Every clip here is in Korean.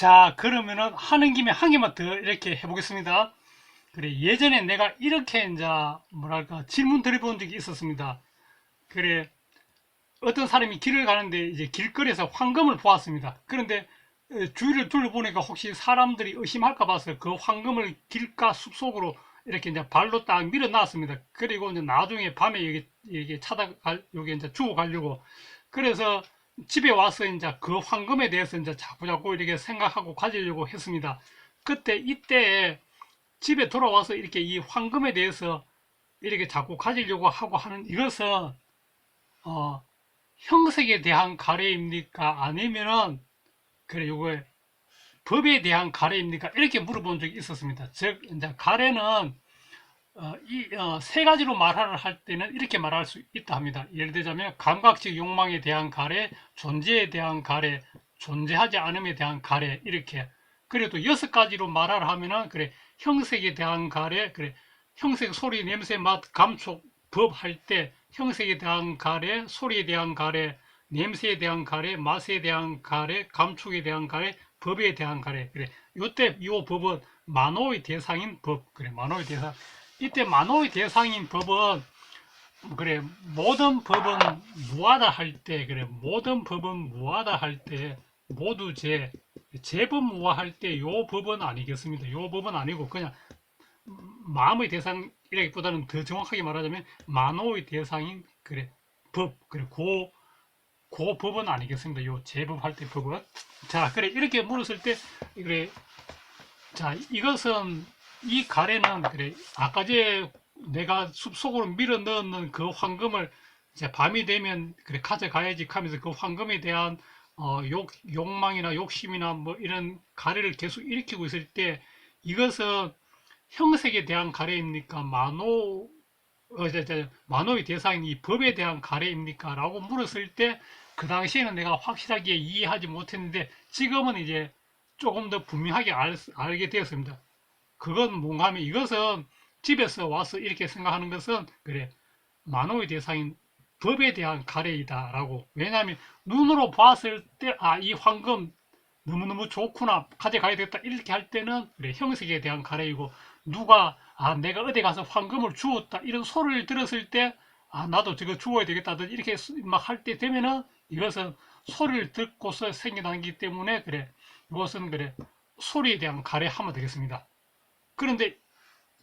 자, 그러면은 하는 김에 한 개만 더 이렇게 해보겠습니다. 그래, 예전에 내가 이렇게 이제 뭐랄까 질문 드려본 적이 있었습니다. 그래, 어떤 사람이 길을 가는데 이제 길거리에서 황금을 보았습니다. 그런데 주위를 둘러보니까 혹시 사람들이 의심할까 봐서 그 황금을 길가 숲속으로 이렇게 이제 발로 딱 밀어 놨습니다. 그리고 이제 나중에 밤에 여기 여기 이제 주워 가려고. 그래서 집에 와서 이제 그 황금에 대해서 이제 자꾸자꾸 이렇게 생각하고 가지려고 했습니다. 이때 집에 돌아와서 이렇게 이 황금에 대해서 이렇게 자꾸 가지려고 하고 하는 이것은 어, 형색에 대한 가래입니까? 아니면은 그래 요거 법에 대한 가래입니까? 이렇게 물어본 적이 있었습니다. 즉 이제 가래는 세 가지로 말을 할 때는 이렇게 말할 수 있다 합니다. 예를 들자면 감각적 욕망에 대한 가래, 존재에 대한 가래, 존재하지 않음에 대한 가래 이렇게. 그래도 여섯 가지로 말을 하면은 그래 형색에 대한 가래, 그래 형색, 소리, 냄새, 맛, 감촉, 법 할 때 형색에 대한 가래, 소리에 대한 가래, 냄새에 대한 가래, 맛에 대한 가래, 감촉에 대한 가래, 법에 대한 가래. 그래 요때 요 법은 만호의 대상인 법. 그래 만호의 대상. 이때 만호의 대상인 법은 그래 모든 법은 무하다 할 때 그래 모든 법은 무하다 할 때 모두 제법 무하할 때 요 법은 아니겠습니다. 요 법은 아니고 그냥 마음의 대상이라기보다는 더 정확하게 말하자면 만호의 대상인 그래 법 그래 고 법은 아니겠습니다. 요 제법 할 때 법은. 자 그래 이렇게 물었을 때 그래 자, 이것은, 이 가래는, 그래, 아까 제 내가 숲속으로 밀어 넣는 그 황금을 이제 밤이 되면, 그래, 가져가야지 하면서 그 황금에 대한, 욕망이나 욕심이나 뭐 이런 가래를 계속 일으키고 있을 때, 이것은 형색에 대한 가래입니까? 만호의 대상인 이 법에 대한 가래입니까? 라고 물었을 때, 그 당시에는 내가 확실하게 이해하지 못했는데, 지금은 이제 조금 더 분명하게 알게 되었습니다. 그건 뭔가 하면 이것은 집에서 와서 이렇게 생각하는 것은 그래 만호의 대상인 법에 대한 가래이다라고. 왜냐하면 눈으로 봤을 때 이 황금 너무너무 좋구나 가져가야 되겠다 이렇게 할 때는 그래 형식에 대한 가래이고, 누가 내가 어디 가서 황금을 주웠다 이런 소리를 들었을 때 나도 저거 주워야 되겠다든 이렇게 막 할 때 되면은 이것은 소리를 듣고서 생겨나기 기 때문에 그래 이것은 그래 소리에 대한 가래하면 되겠습니다. 그런데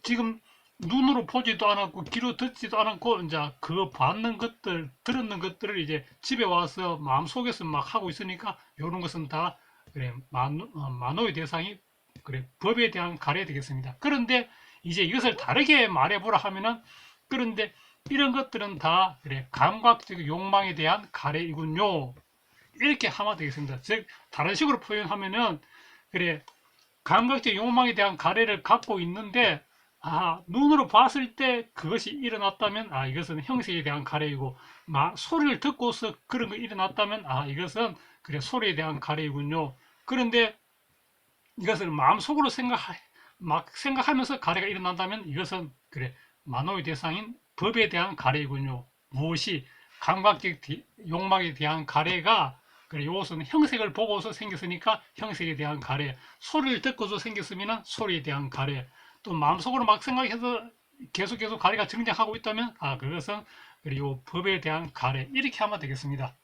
지금 눈으로 보지도 않았고 귀로 듣지도 않았고 이제 그 받는 것들 들었는 것들을 이제 집에 와서 마음속에서 막 하고 있으니까 이런 것은 다 그래 만호의 대상이 그래 법에 대한 가래 되겠습니다. 그런데 이제 이것을 다르게 말해보라 하면은 그런데 이런 것들은 다 그래 감각적 욕망에 대한 가래이군요. 이렇게 하면 되겠습니다. 즉 다른 식으로 표현하면은 그래 감각적 욕망에 대한 가래를 갖고 있는데 눈으로 봤을 때 그것이 일어났다면 이것은 형식에 대한 가래이고, 소리를 듣고서 그런 거 일어났다면 이것은 그래 소리에 대한 가래이군요. 그런데 이것을 마음속으로 막 생각하면서 가래가 일어난다면 이것은 그래 만호의 대상인 법에 대한 가래이군요. 무엇이 감각적 욕망에 대한 가래가 그래 이것은 형색을 보고서 생겼으니까 형색에 대한 가래, 소리를 듣고서 생겼으면 소리에 대한 가래, 또 마음속으로 막 생각해서 계속 가래가 정장하고 있다면 그것은 그리고 법에 대한 가래 이렇게 하면 되겠습니다.